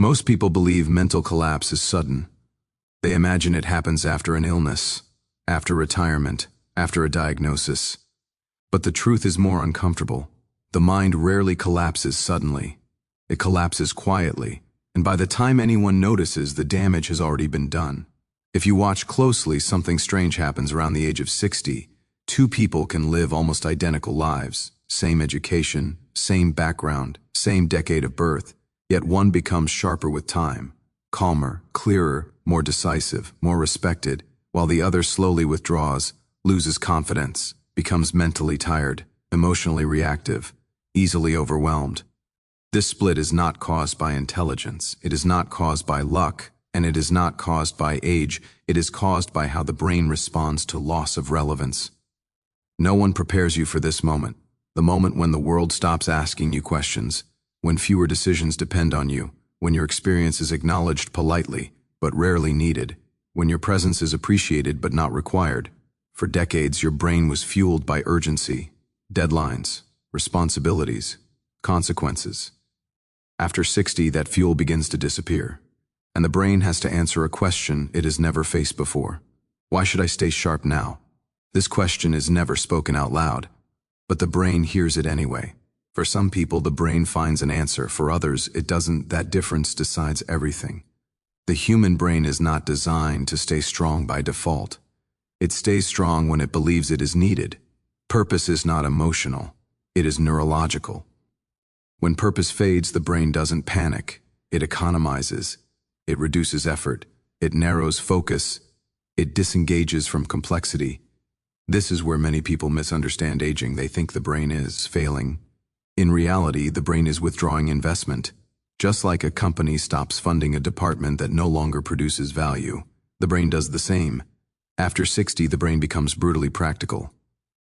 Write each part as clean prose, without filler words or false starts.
Most people believe mental collapse is sudden. They imagine it happens after an illness, after retirement, after a diagnosis. But the truth is more uncomfortable. The mind rarely collapses suddenly. It collapses quietly, and by the time anyone notices, the damage has already been done. If you watch closely, something strange happens around the age of 60. Two people can live almost identical lives, same education, same background, same decade of birth, yet one becomes sharper with time, calmer, clearer, more decisive, more respected, while the other slowly withdraws, loses confidence, becomes mentally tired, emotionally reactive, easily overwhelmed. This split is not caused by intelligence, it is not caused by luck, and it is not caused by age, it is caused by how the brain responds to loss of relevance. No one prepares you for this moment, the moment when the world stops asking you questions, when fewer decisions depend on you, when your experience is acknowledged politely, but rarely needed, when your presence is appreciated but not required. For decades, your brain was fueled by urgency, deadlines, responsibilities, consequences. After 60, that fuel begins to disappear, and the brain has to answer a question it has never faced before. Why should I stay sharp now? This question is never spoken out loud, but the brain hears it anyway. For some people, the brain finds an answer. For others, it doesn't. That difference decides everything. The human brain is not designed to stay strong by default. It stays strong when it believes it is needed. Purpose is not emotional. It is neurological. When purpose fades, the brain doesn't panic. It economizes. It reduces effort. It narrows focus. It disengages from complexity. This is where many people misunderstand aging. They think the brain is failing. In reality, the brain is withdrawing investment. Just like a company stops funding a department that no longer produces value, the brain does the same. After 60, the brain becomes brutally practical.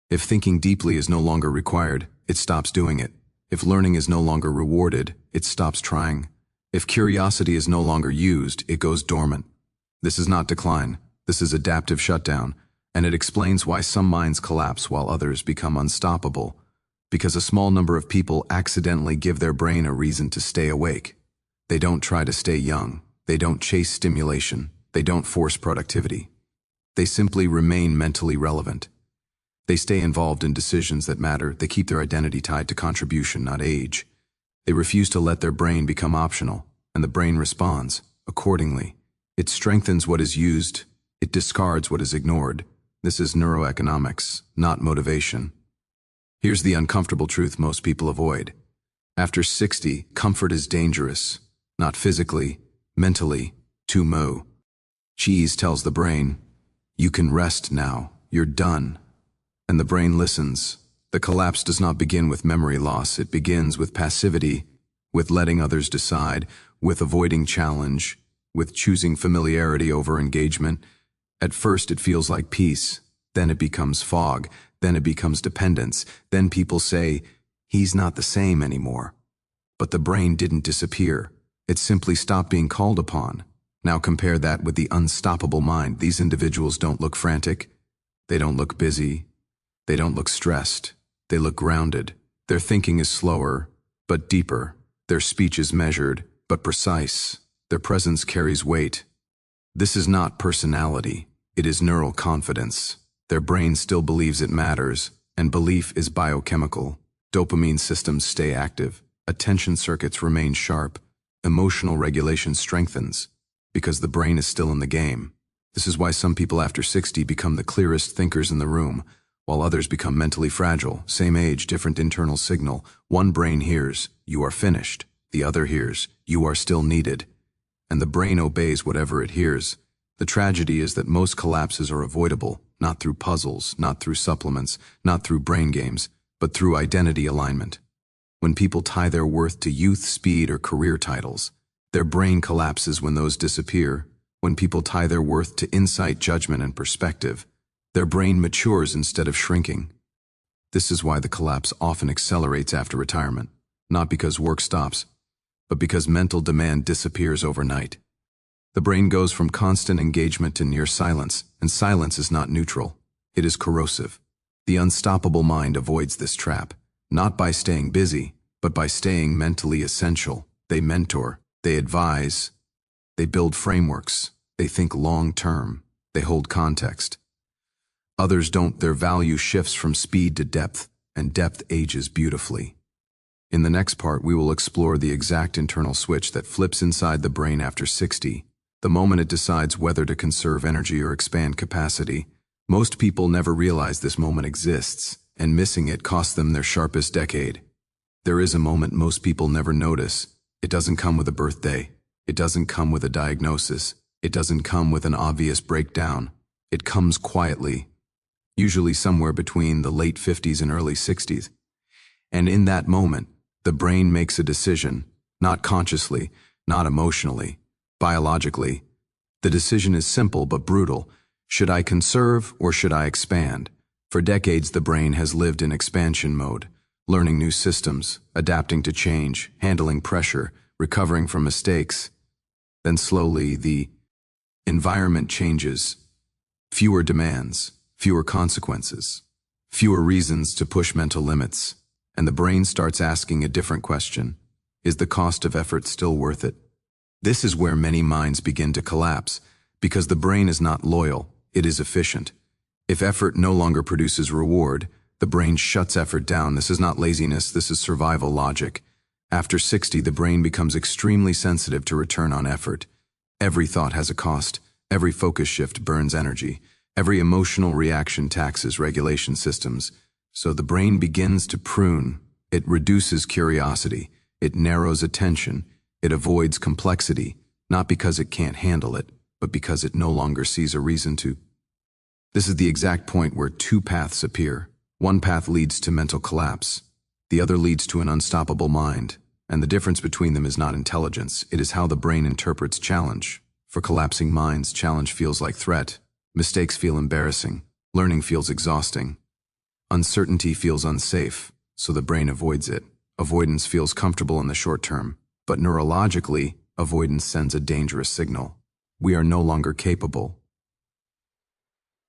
If thinking deeply is no longer required, it stops doing it. If learning is no longer rewarded, it stops trying. If curiosity is no longer used, it goes dormant. This is not decline. This is adaptive shutdown, and it explains why some minds collapse while others become unstoppable. Because a small number of people accidentally give their brain a reason to stay awake. They don't try to stay young. They don't chase stimulation. They don't force productivity. They simply remain mentally relevant. They stay involved in decisions that matter. They keep their identity tied to contribution, not age. They refuse to let their brain become optional, and the brain responds accordingly. It strengthens what is used. It discards what is ignored. This is neuroeconomics, not motivation. Here's the uncomfortable truth most people avoid. After 60, comfort is dangerous, not physically, mentally, too mo. Cheese tells the brain, you can rest now, you're done. And the brain listens. The collapse does not begin with memory loss, it begins with passivity, with letting others decide, with avoiding challenge, with choosing familiarity over engagement. At first it feels like peace, then it becomes fog, then it becomes dependence, then people say, he's not the same anymore. But the brain didn't disappear, it simply stopped being called upon. Now compare that with the unstoppable mind. These individuals don't look frantic, they don't look busy, they don't look stressed, they look grounded. Their thinking is slower, but deeper. Their speech is measured, but precise. Their presence carries weight. This is not personality, it is neural confidence. Their brain still believes it matters, and belief is biochemical. Dopamine systems stay active, attention circuits remain sharp, emotional regulation strengthens, because the brain is still in the game. This is why some people after 60 become the clearest thinkers in the room, while others become mentally fragile. Same age, different internal signal. One brain hears, you are finished. The other hears, you are still needed. And the brain obeys whatever it hears. The tragedy is that most collapses are avoidable, not through puzzles, not through supplements, not through brain games, but through identity alignment. When people tie their worth to youth, speed, or career titles, their brain collapses when those disappear. When people tie their worth to insight, judgment, and perspective, their brain matures instead of shrinking. This is why the collapse often accelerates after retirement, not because work stops, but because mental demand disappears overnight. The brain goes from constant engagement to near silence, and silence is not neutral. It is corrosive. The unstoppable mind avoids this trap, not by staying busy, but by staying mentally essential. They mentor, They advise, they build frameworks, they think long-term, they hold context. Others don't. Their value shifts from speed to depth, and depth ages beautifully. In the next part, we will explore the exact internal switch that flips inside the brain after 60, the moment it decides whether to conserve energy or expand capacity. Most people never realize this moment exists, and missing it costs them their sharpest decade. There is a moment most people never notice. It doesn't come with a birthday. It doesn't come with a diagnosis. It doesn't come with an obvious breakdown. It comes quietly, usually somewhere between the late 50s and early 60s. And in that moment, the brain makes a decision, not consciously, not emotionally, biologically. The decision is simple but brutal. Should I conserve or should I expand? For decades, the brain has lived in expansion mode, learning new systems, adapting to change, handling pressure, recovering from mistakes. Then slowly, the environment changes. Fewer demands, fewer consequences, fewer reasons to push mental limits, and the brain starts asking a different question. Is the cost of effort still worth it? This is where many minds begin to collapse, because the brain is not loyal, it is efficient. If effort no longer produces reward, the brain shuts effort down. This is not laziness, this is survival logic. After 60, the brain becomes extremely sensitive to return on effort. Every thought has a cost, every focus shift burns energy. Every emotional reaction taxes regulation systems, so the brain begins to prune. It reduces curiosity, it narrows attention, it avoids complexity, not because it can't handle it, but because it no longer sees a reason to. This is the exact point where two paths appear. One path leads to mental collapse, the other leads to an unstoppable mind, and the difference between them is not intelligence, it is how the brain interprets challenge. For collapsing minds, challenge feels like threat. Mistakes feel embarrassing. Learning feels exhausting. Uncertainty feels unsafe, so the brain avoids it. Avoidance feels comfortable in the short term, but neurologically, avoidance sends a dangerous signal. We are no longer capable.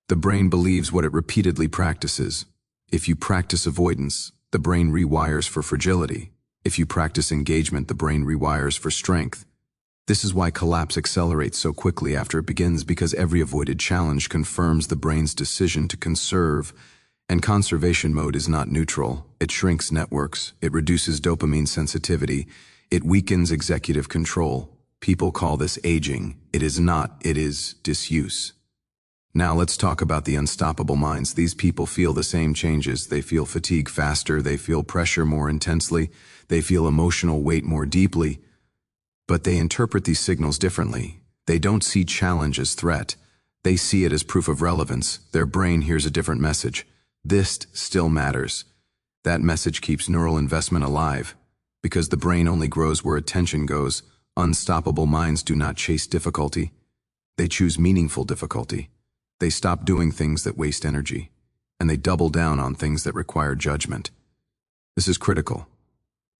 The brain believes what it repeatedly practices. If you practice avoidance, the brain rewires for fragility. If you practice engagement, the brain rewires for strength. This is why collapse accelerates so quickly after it begins, because every avoided challenge confirms the brain's decision to conserve. And conservation mode is not neutral. It shrinks networks. It reduces dopamine sensitivity. It weakens executive control. People call this aging. It is not. It is disuse. Now let's talk about the unstoppable minds. These people feel the same changes. They feel fatigue faster. They feel pressure more intensely. They feel emotional weight more deeply. But they interpret these signals differently. They don't see challenge as threat. They see it as proof of relevance. Their brain hears a different message. This still matters. That message keeps neural investment alive. Because the brain only grows where attention goes, unstoppable minds do not chase difficulty. They choose meaningful difficulty. They stop doing things that waste energy, and they double down on things that require judgment. This is critical.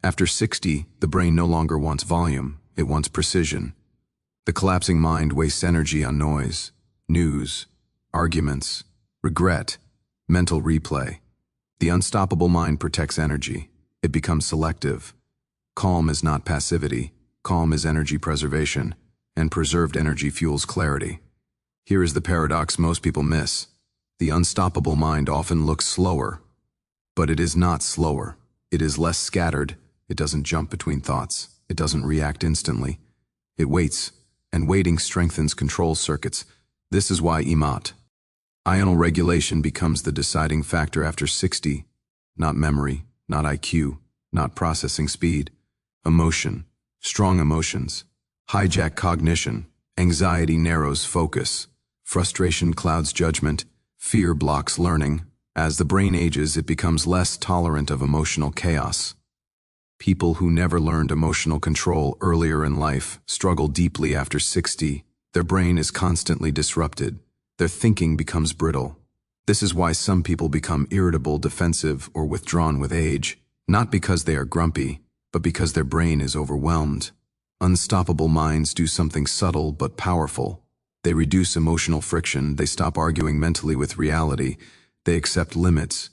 After 60, the brain no longer wants volume. It wants precision. The collapsing mind wastes energy on noise, news, arguments, regret, mental replay. The unstoppable mind protects energy. It becomes selective. Calm is not passivity. Calm is energy preservation, and preserved energy fuels clarity. Here is the paradox most people miss. The unstoppable mind often looks slower, but it is not slower. It is less scattered. It doesn't jump between thoughts. It doesn't react instantly. It waits, and waiting strengthens control circuits. This is why ional regulation becomes the deciding factor after 60. Not memory, not IQ, not processing speed. Emotion, strong emotions, hijack cognition. Anxiety narrows focus. Frustration clouds judgment. Fear blocks learning. As the brain ages, it becomes less tolerant of emotional chaos. People who never learned emotional control earlier in life struggle deeply after 60. Their brain is constantly disrupted. Their thinking becomes brittle. This is why some people become irritable, defensive, or withdrawn with age, not because they are grumpy, but because their brain is overwhelmed. Unstoppable minds do something subtle but powerful. They reduce emotional friction. They stop arguing mentally with reality. They accept limits,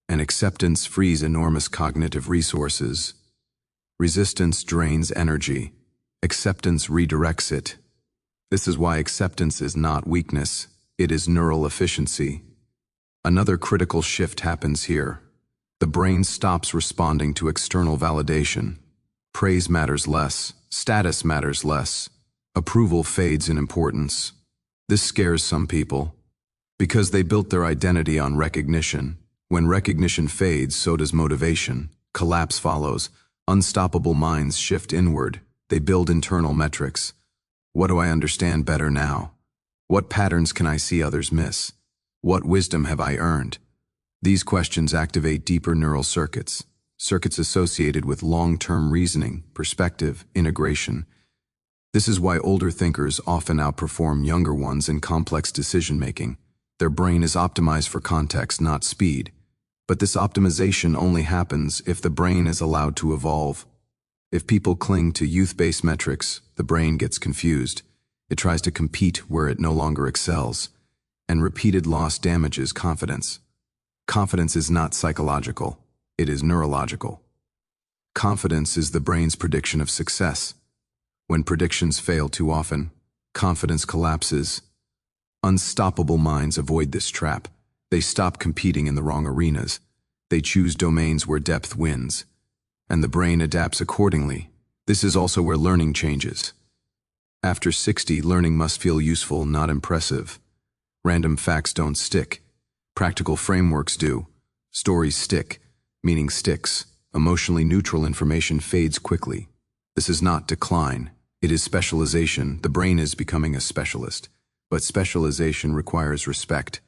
and acceptance frees enormous cognitive resources. Resistance drains energy. Acceptance redirects it. This is why acceptance is not weakness, it is neural efficiency. Another critical shift happens here. The brain stops responding to external validation. Praise matters less, status matters less, approval fades in importance. This scares some people, because they built their identity on recognition. When recognition fades, so does motivation. Collapse follows. Unstoppable minds shift inward. They build internal metrics. What do I understand better now? What patterns can I see others miss? What wisdom have I earned? These questions activate deeper neural circuits, circuits associated with long-term reasoning, perspective, integration. This is why older thinkers often outperform younger ones in complex decision-making. Their brain is optimized for context, not speed. But this optimization only happens if the brain is allowed to evolve. If people cling to youth-based metrics, the brain gets confused. It tries to compete where it no longer excels, and repeated loss damages confidence. Confidence is not psychological, it is neurological. Confidence is the brain's prediction of success. When predictions fail too often, confidence collapses. Unstoppable minds avoid this trap. They stop competing in the wrong arenas. They choose domains where depth wins. And the brain adapts accordingly. This is also where learning changes. After 60, learning must feel useful, not impressive. Random facts don't stick. Practical frameworks do. Stories stick. Meaning sticks. Emotionally neutral information fades quickly. This is not decline. It is specialization. The brain is becoming a specialist. But specialization requires respect.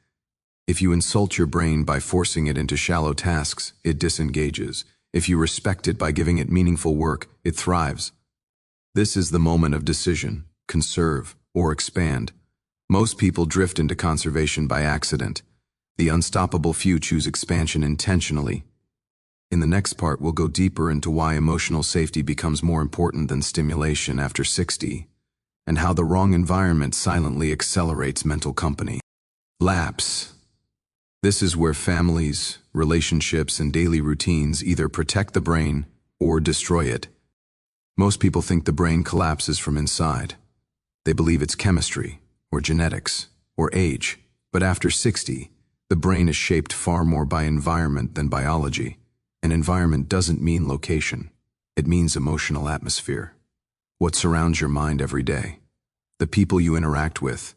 If you insult your brain by forcing it into shallow tasks, it disengages. If you respect it by giving it meaningful work, it thrives. This is the moment of decision: conserve or expand. Most people drift into conservation by accident. The unstoppable few choose expansion intentionally. In the next part, we'll go deeper into why emotional safety becomes more important than stimulation after 60, and how the wrong environment silently accelerates mental company. Lapse. This is where families, relationships, and daily routines either protect the brain or destroy it. Most people think the brain collapses from inside. They believe it's chemistry, or genetics, or age. But after 60, the brain is shaped far more by environment than biology. And environment doesn't mean location. It means emotional atmosphere. What surrounds your mind every day. The people you interact with.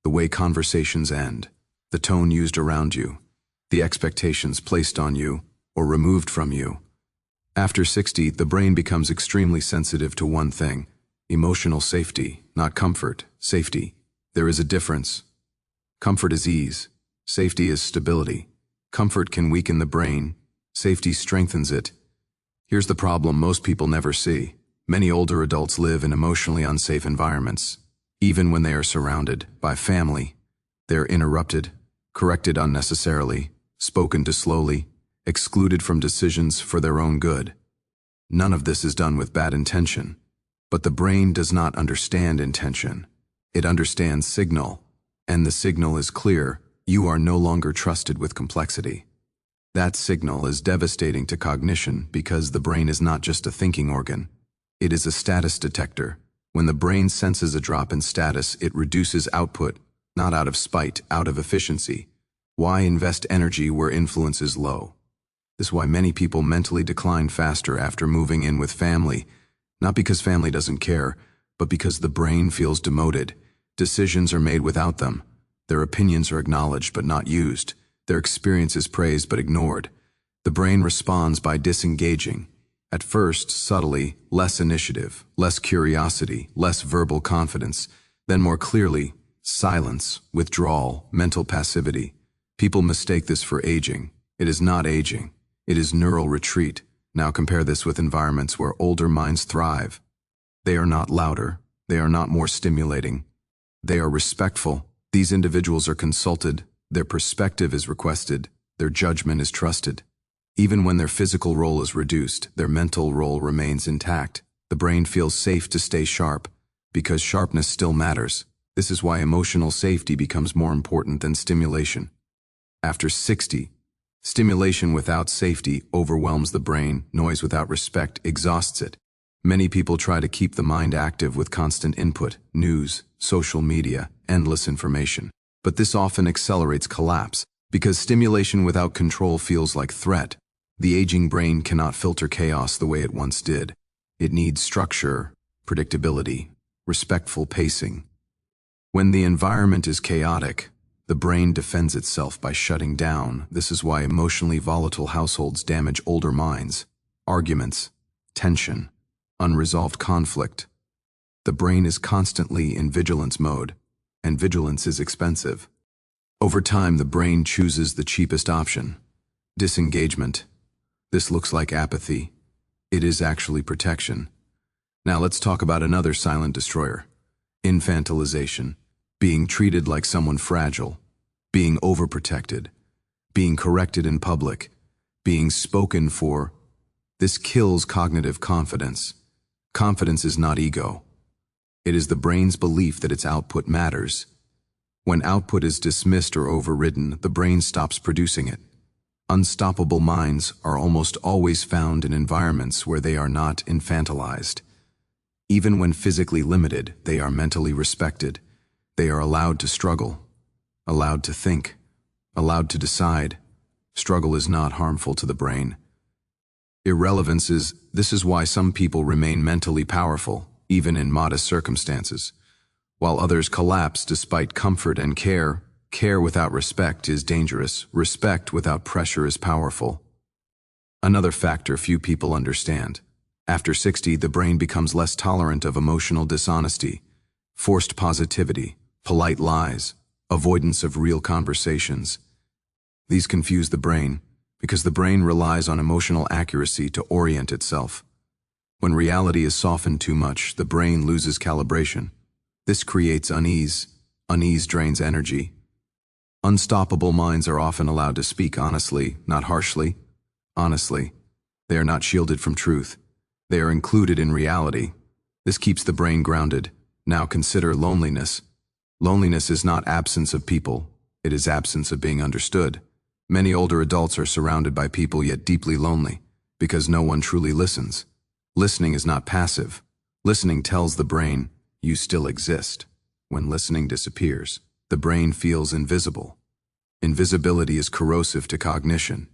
The way conversations end. The tone used around you. The expectations placed on you or removed from you. After 60, the brain becomes extremely sensitive to one thing: emotional safety, not comfort, safety. There is a difference. Comfort is ease. Safety is stability. Comfort can weaken the brain. Safety strengthens it. Here's the problem most people never see. Many older adults live in emotionally unsafe environments. Even when they are surrounded by family, they're interrupted, corrected unnecessarily, spoken to slowly, excluded from decisions for their own good. None of this is done with bad intention. But the brain does not understand intention. It understands signal. And the signal is clear: you are no longer trusted with complexity. That signal is devastating to cognition because the brain is not just a thinking organ. It is a status detector. When the brain senses a drop in status, it reduces output, not out of spite, out of efficiency. Why invest energy where influence is low? This is why many people mentally decline faster after moving in with family, not because family doesn't care, but because the brain feels demoted. Decisions are made without them. Their opinions are acknowledged but not used. Their experience is praised but ignored. The brain responds by disengaging. At first, subtly, less initiative, less curiosity, less verbal confidence. Then more clearly, silence, withdrawal, mental passivity. People mistake this for aging. It is not aging. It is neural retreat. Now compare this with environments where older minds thrive. They are not louder. They are not more stimulating. They are respectful. These individuals are consulted. Their perspective is requested. Their judgment is trusted. Even when their physical role is reduced, their mental role remains intact. The brain feels safe to stay sharp, because sharpness still matters. This is why emotional safety becomes more important than stimulation. After 60, stimulation without safety overwhelms the brain. Noise without respect exhausts it. Many people try to keep the mind active with constant input, news, social media, endless information. But this often accelerates collapse, because stimulation without control feels like threat. The aging brain cannot filter chaos the way it once did. It needs structure, predictability, respectful pacing. When the environment is chaotic, the brain defends itself by shutting down. This is why emotionally volatile households damage older minds. Arguments, tension, unresolved conflict. The brain is constantly in vigilance mode, and vigilance is expensive. Over time, the brain chooses the cheapest option: disengagement. This looks like apathy. It is actually protection. Now let's talk about another silent destroyer: infantilization. Being treated like someone fragile, being overprotected, being corrected in public, being spoken for. This kills cognitive confidence. Confidence is not ego. It is the brain's belief that its output matters. When output is dismissed or overridden, the brain stops producing it. Unstoppable minds are almost always found in environments where they are not infantilized. Even when physically limited, they are mentally respected. They are allowed to struggle, allowed to think, allowed to decide. Struggle is not harmful to the brain. This is why some people remain mentally powerful, even in modest circumstances, while others collapse despite comfort and care. Care without respect is dangerous. Respect without pressure is powerful. Another factor few people understand: after 60, the brain becomes less tolerant of emotional dishonesty, forced positivity, polite lies, avoidance of real conversations. These confuse the brain, because the brain relies on emotional accuracy to orient itself. When reality is softened too much, the brain loses calibration. This creates unease. Unease drains energy. Unstoppable minds are often allowed to speak honestly, not harshly. Honestly, they are not shielded from truth. They are included in reality. This keeps the brain grounded. Now consider loneliness. Loneliness is not absence of people. It is absence of being understood. Many older adults are surrounded by people yet deeply lonely, because no one truly listens. Listening is not passive. Listening tells the brain, you still exist. When listening disappears, the brain feels invisible. Invisibility is corrosive to cognition.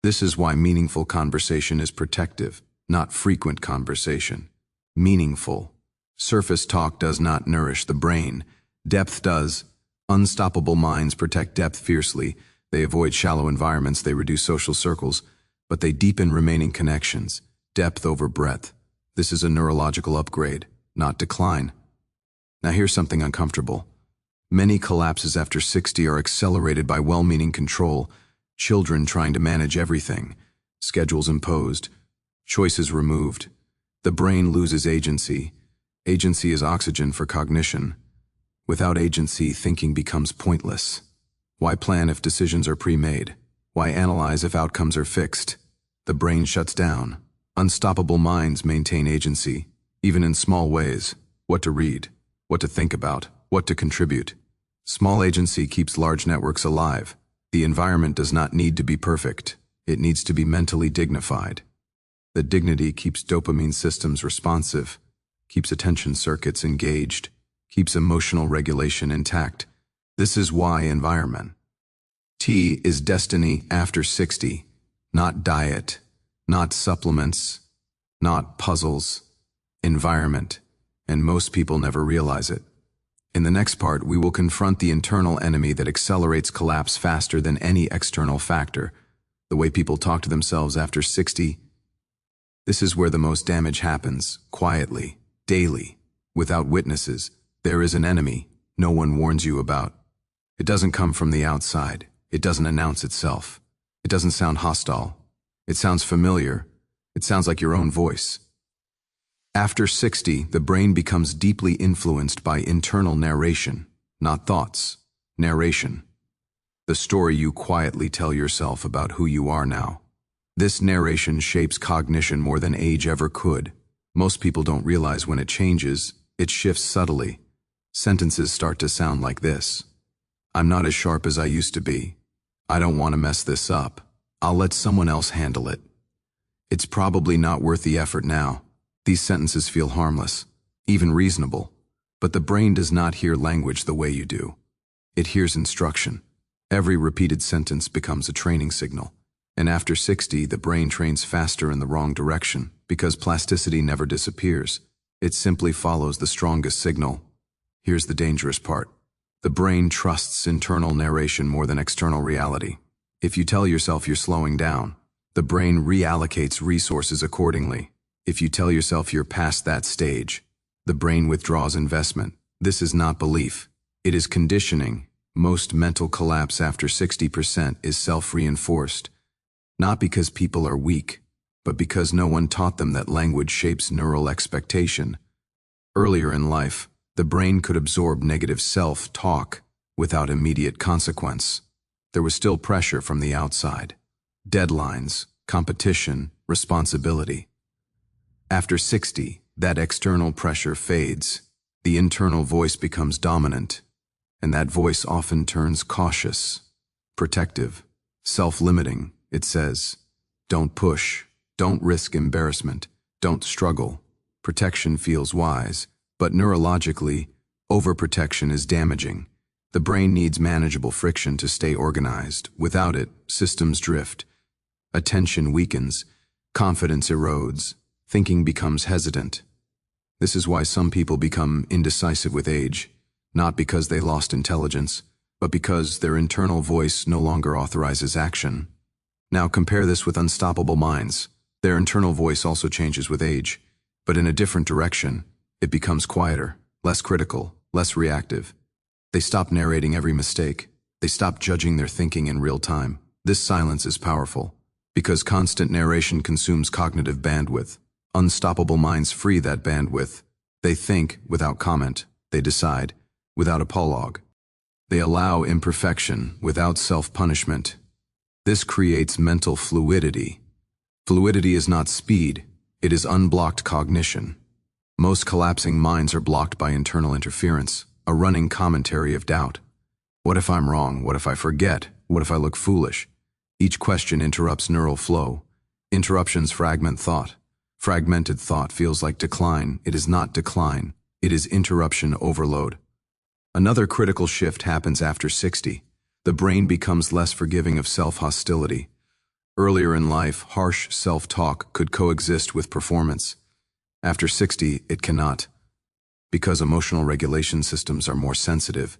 This is why meaningful conversation is protective, not frequent conversation. Meaningful. Surface talk does not nourish the brain. Depth does. Unstoppable minds protect depth fiercely. They avoid shallow environments, they reduce social circles, but they deepen remaining connections. Depth over breadth. This is a neurological upgrade, not decline. Now here's something uncomfortable. Many collapses after 60 are accelerated by well-meaning control, children trying to manage everything, schedules imposed, choices removed. The brain loses agency. Agency is oxygen for cognition. Without agency, thinking becomes pointless. Why plan if decisions are pre-made? Why analyze if outcomes are fixed? The brain shuts down. Unstoppable minds maintain agency, even in small ways. What to read, what to think about, what to contribute. Small agency keeps large networks alive. The environment does not need to be perfect. It needs to be mentally dignified. The dignity keeps dopamine systems responsive, keeps attention circuits engaged, keeps emotional regulation intact. This is why environment. T is destiny after 60, not diet, not supplements, not puzzles, environment, and most people never realize it. In the next part, we will confront the internal enemy that accelerates collapse faster than any external factor, the way people talk to themselves after 60. This is where the most damage happens, quietly, daily, without witnesses. There is an enemy no one warns you about. It doesn't come from the outside. It doesn't announce itself. It doesn't sound hostile. It sounds familiar. It sounds like your own voice. After 60, the brain becomes deeply influenced by internal narration, not thoughts, narration. The story you quietly tell yourself about who you are now. This narration shapes cognition more than age ever could. Most people don't realize when it changes. It shifts subtly. Sentences start to sound like this: I'm not as sharp as I used to be. I don't want to mess this up. I'll let someone else handle it. It's probably not worth the effort now. These sentences feel harmless, even reasonable, but the brain does not hear language the way you do. It hears instruction. Every repeated sentence becomes a training signal. And after 60, the brain trains faster in the wrong direction because plasticity never disappears. It simply follows the strongest signal. Here's the dangerous part. The brain trusts internal narration more than external reality. If you tell yourself you're slowing down, the brain reallocates resources accordingly. If you tell yourself you're past that stage, the brain withdraws investment. This is not belief. It is conditioning. Most mental collapse after 60% is self-reinforced. Not because people are weak, but because no one taught them that language shapes neural expectation. Earlier in life, the brain could absorb negative self-talk without immediate consequence. There was still pressure from the outside. Deadlines, competition, responsibility. After 60, that external pressure fades. The internal voice becomes dominant, and that voice often turns cautious, protective, self-limiting. It says, don't push, don't risk embarrassment, don't struggle. Protection feels wise, but neurologically, overprotection is damaging. The brain needs manageable friction to stay organized. Without it, systems drift. Attention weakens, confidence erodes, thinking becomes hesitant. This is why some people become indecisive with age, not because they lost intelligence, but because their internal voice no longer authorizes action. Now compare this with unstoppable minds. Their internal voice also changes with age, but in a different direction. It becomes quieter, less critical, less reactive. They stop narrating every mistake. They stop judging their thinking in real time. This silence is powerful, because constant narration consumes cognitive bandwidth. Unstoppable minds free that bandwidth. They think without comment. They decide without apologue. They allow imperfection without self-punishment. This creates mental fluidity. Fluidity is not speed, it is unblocked cognition. Most collapsing minds are blocked by internal interference, a running commentary of doubt. What if I'm wrong? What if I forget? What if I look foolish? Each question interrupts neural flow. Interruptions fragment thought. Fragmented thought feels like decline. It is not decline. It is interruption overload. Another critical shift happens after 60. The brain becomes less forgiving of self-hostility. Earlier in life, harsh self-talk could coexist with performance. After 60, it cannot. Because emotional regulation systems are more sensitive,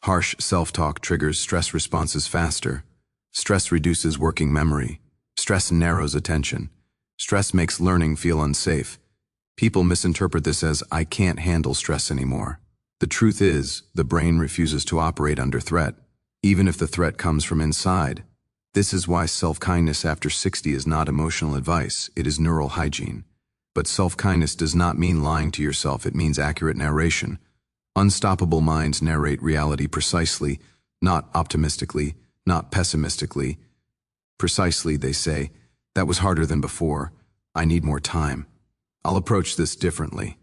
harsh self-talk triggers stress responses faster. Stress reduces working memory. Stress narrows attention. Stress makes learning feel unsafe. People misinterpret this as, I can't handle stress anymore. The truth is, the brain refuses to operate under threat, even if the threat comes from inside. This is why self-kindness after 60 is not emotional advice, it is neural hygiene. But self-kindness does not mean lying to yourself, it means accurate narration. Unstoppable minds narrate reality precisely, not optimistically, not pessimistically. Precisely, they say, that was harder than before, I need more time. I'll approach this differently.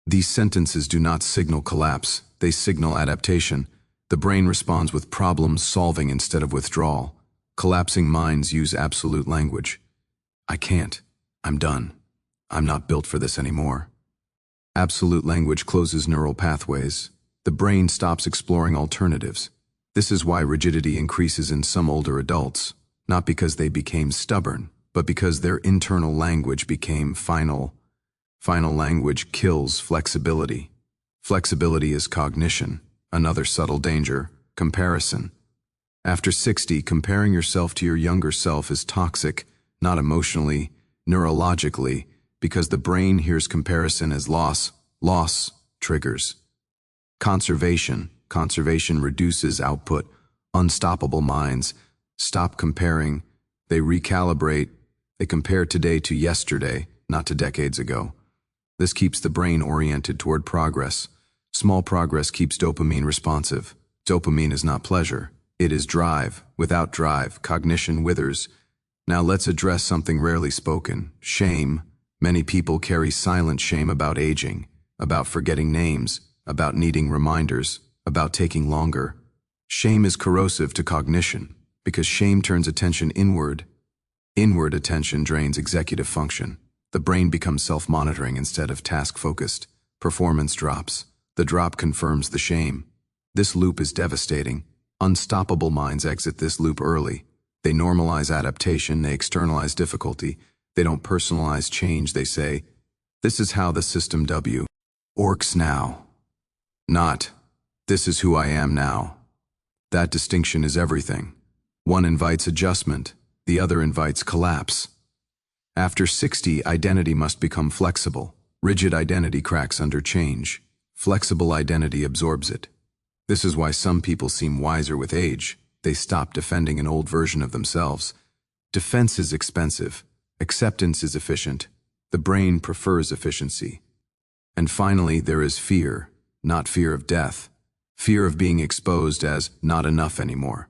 These sentences do not signal collapse, they signal adaptation. The brain responds with problem-solving instead of withdrawal. Collapsing minds use absolute language. I can't. I'm done. I'm not built for this anymore. Absolute language closes neural pathways. The brain stops exploring alternatives. This is why rigidity increases in some older adults, not because they became stubborn, but because their internal language became final. Final language kills flexibility. Flexibility is cognition. Another subtle danger, comparison. After 60, comparing yourself to your younger self is toxic, not emotionally, neurologically, because the brain hears comparison as loss triggers. Conservation reduces output. Unstoppable minds stop comparing, they recalibrate, they compare today to yesterday, not to decades ago. This keeps the brain oriented toward progress. Small progress keeps dopamine responsive. Dopamine is not pleasure, it is drive. Without drive, cognition withers. Now let's address something rarely spoken, shame. Many people carry silent shame about aging, about forgetting names, about needing reminders, about taking longer. Shame is corrosive to cognition, because shame turns attention inward. Inward attention drains executive function. The brain becomes self-monitoring instead of task-focused. Performance drops. The drop confirms the shame. This loop is devastating. Unstoppable minds exit this loop early. They normalize adaptation, they externalize difficulty. They don't personalize change, they say, "This is how the system works now." Not, "This is who I am now." That distinction is everything. One invites adjustment, the other invites collapse. After 60, identity must become flexible. Rigid identity cracks under change. Flexible identity absorbs it. This is why some people seem wiser with age. They stop defending an old version of themselves. Defense is expensive. Acceptance is efficient. The brain prefers efficiency. And finally, there is fear, not fear of death. Fear of being exposed as not enough anymore.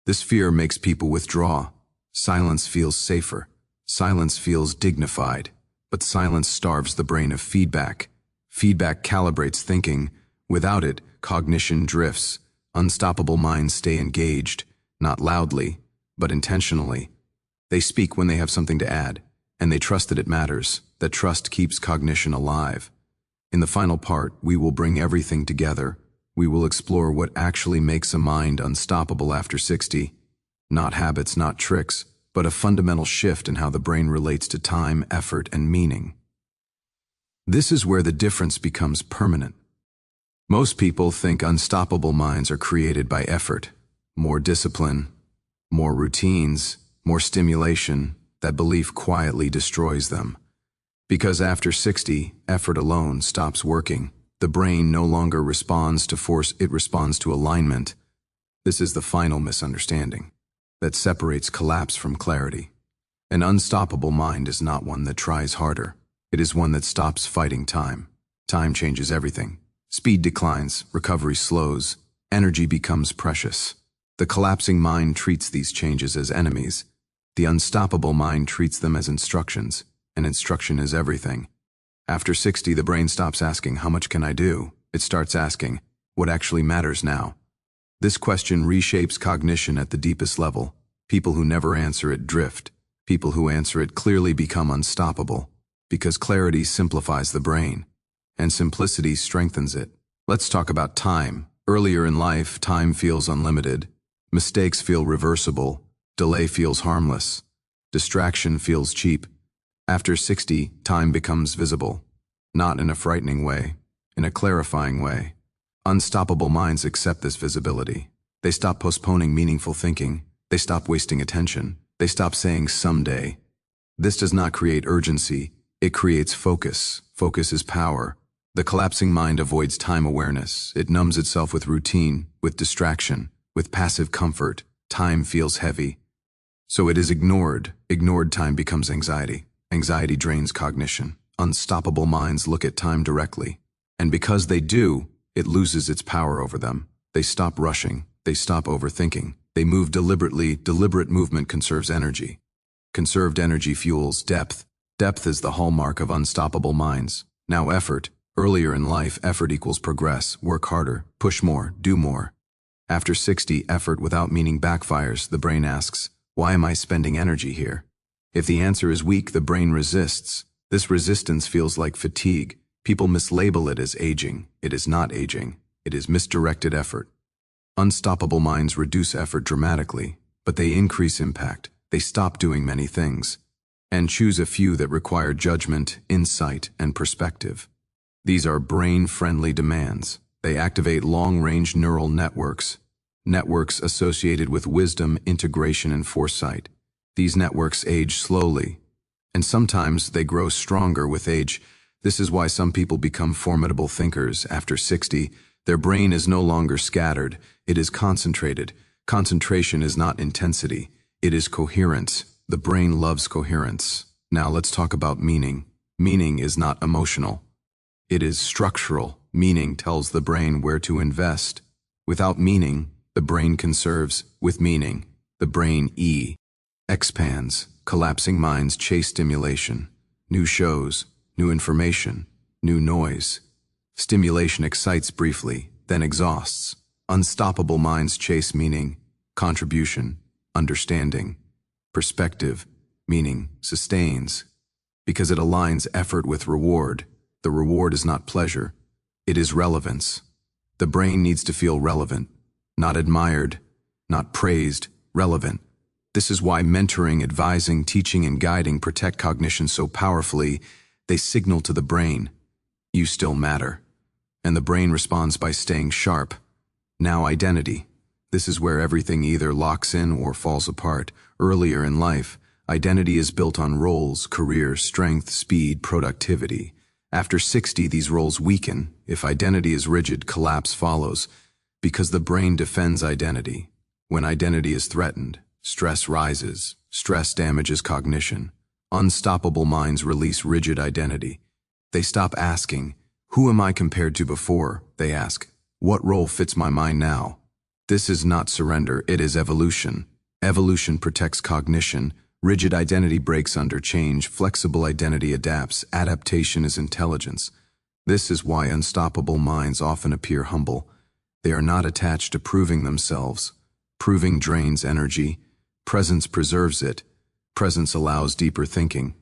This fear makes people withdraw. Silence feels safer. Silence feels dignified. But silence starves the brain of feedback. Feedback calibrates thinking. Without it, cognition drifts. Unstoppable minds stay engaged, not loudly, but intentionally. They speak when they have something to add, and they trust that it matters. That trust keeps cognition alive. In the final part, we will bring everything together. We will explore what actually makes a mind unstoppable after 60. Not habits, not tricks, but a fundamental shift in how the brain relates to time, effort, and meaning. This is where the difference becomes permanent. Most people think unstoppable minds are created by effort, more discipline, more routines, more stimulation. That belief quietly destroys them. Because after 60, effort alone stops working. The brain no longer responds to force, it responds to alignment. This is the final misunderstanding that separates collapse from clarity. An unstoppable mind is not one that tries harder. It is one that stops fighting time. Time changes everything. Speed declines, recovery slows, energy becomes precious. The collapsing mind treats these changes as enemies. The unstoppable mind treats them as instructions, and instruction is everything. After 60, the brain stops asking, "How much can I do?" It starts asking, "What actually matters now?" This question reshapes cognition at the deepest level. People who never answer it drift. People who answer it clearly become unstoppable, because clarity simplifies the brain, and simplicity strengthens it. Let's talk about time. Earlier in life, time feels unlimited. Mistakes feel reversible. Delay feels harmless. Distraction feels cheap. After 60, time becomes visible, not in a frightening way, in a clarifying way. Unstoppable minds accept this visibility. They stop postponing meaningful thinking. They stop wasting attention. They stop saying someday. This does not create urgency. It creates focus. Focus is power. The collapsing mind avoids time awareness. It numbs itself with routine, with distraction, with passive comfort. Time feels heavy. So it is ignored. Ignored time becomes anxiety. Anxiety drains cognition. Unstoppable minds look at time directly. And because they do, it loses its power over them. They stop rushing. They stop overthinking. They move deliberately. Deliberate movement conserves energy. Conserved energy fuels depth. Depth is the hallmark of unstoppable minds. Now effort. Earlier in life, effort equals progress. Work harder. Push more. Do more. After 60, effort without meaning backfires. The brain asks, "Why am I spending energy here?" If the answer is weak, the brain resists. This resistance feels like fatigue. People mislabel it as aging. It is not aging. It is misdirected effort. Unstoppable minds reduce effort dramatically, but they increase impact. They stop doing many things, and choose a few that require judgment, insight, and perspective. These are brain-friendly demands. They activate long-range neural networks, networks associated with wisdom, integration, and foresight. These networks age slowly, and sometimes they grow stronger with age. This is why some people become formidable thinkers. After 60, their brain is no longer scattered, it is concentrated. Concentration is not intensity, it is coherence. The brain loves coherence. Now let's talk about meaning. Meaning is not emotional. It is structural. Meaning tells the brain where to invest. Without meaning, the brain conserves. With meaning, the brain expands. Collapsing minds chase stimulation. New shows, new information, new noise. Stimulation excites briefly, then exhausts. Unstoppable minds chase meaning, contribution, understanding, perspective. Meaning sustains. Because it aligns effort with reward. The reward is not pleasure, it is relevance. The brain needs to feel relevant, not admired, not praised, relevant. This is why mentoring, advising, teaching, and guiding protect cognition so powerfully. They signal to the brain, you still matter. And the brain responds by staying sharp. Now identity. This is where everything either locks in or falls apart. Earlier in life, identity is built on roles, career, strength, speed, productivity. After 60, these roles weaken. If identity is rigid, collapse follows, because the brain defends identity. When identity is threatened, stress rises. Stress damages cognition. Unstoppable minds release rigid identity. They stop asking, who am I compared to before? They ask, what role fits my mind now? This is not surrender, it is evolution. Evolution protects cognition. Rigid identity breaks under change. Flexible identity adapts. Adaptation is intelligence. This is why unstoppable minds often appear humble. They are not attached to proving themselves. Proving drains energy. Presence preserves it. Presence allows deeper thinking.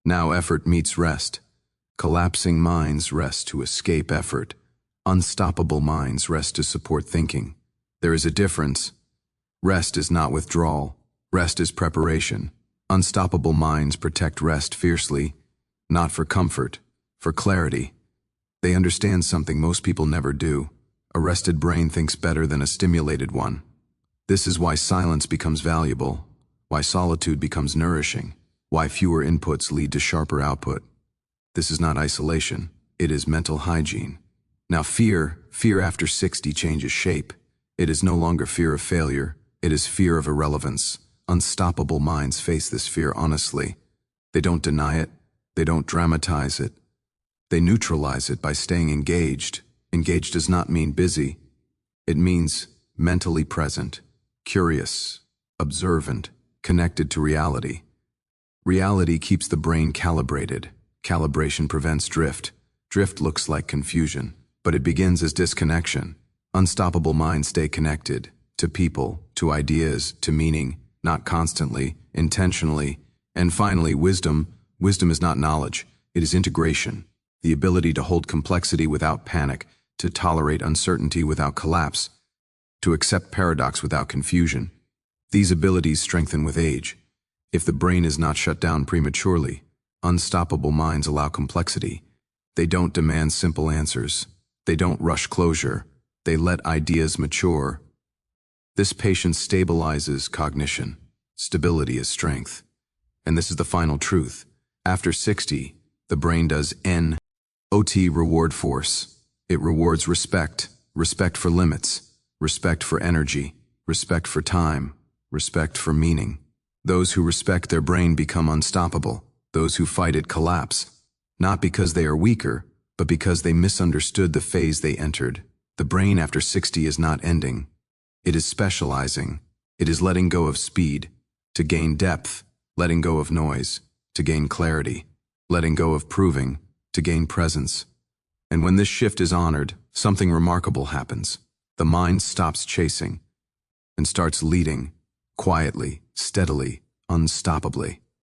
Now effort meets rest. Collapsing minds rest to escape effort. Unstoppable minds rest to support thinking. There is a difference. Rest is not withdrawal. Rest is preparation. Unstoppable minds protect rest fiercely, not for comfort, for clarity. They understand something most people never do. A rested brain thinks better than a stimulated one. This is why silence becomes valuable, why solitude becomes nourishing, why fewer inputs lead to sharper output. This is not isolation, it is mental hygiene. Now fear after 60 changes shape. It is no longer fear of failure, it is fear of irrelevance. Unstoppable minds face this fear honestly. They don't deny it, they don't dramatize it. They neutralize it by staying engaged. Engaged does not mean busy. It means mentally present, curious, observant, connected to reality. Reality keeps the brain calibrated. Calibration prevents drift. Drift looks like confusion, but it begins as disconnection. Unstoppable minds stay connected to people, to ideas, to meaning, not constantly, intentionally. And finally, wisdom. Wisdom is not knowledge, it is integration. The ability to hold complexity without panic, to tolerate uncertainty without collapse, to accept paradox without confusion. These abilities strengthen with age. If the brain is not shut down prematurely, unstoppable minds allow complexity. They don't demand simple answers. They don't rush closure. They let ideas mature. This patience stabilizes cognition. Stability is strength. And this is the final truth. After 60, the brain does NOT reward force. It rewards respect, respect for limits, respect for energy, respect for time, respect for meaning. Those who respect their brain become unstoppable. Those who fight it collapse. Not because they are weaker, but because they misunderstood the phase they entered. The brain after 60 is not ending. It is specializing. It is letting go of speed, to gain depth, letting go of noise, to gain clarity, letting go of proving, to gain presence. And when this shift is honored, something remarkable happens. The mind stops chasing and starts leading, quietly, steadily, unstoppably.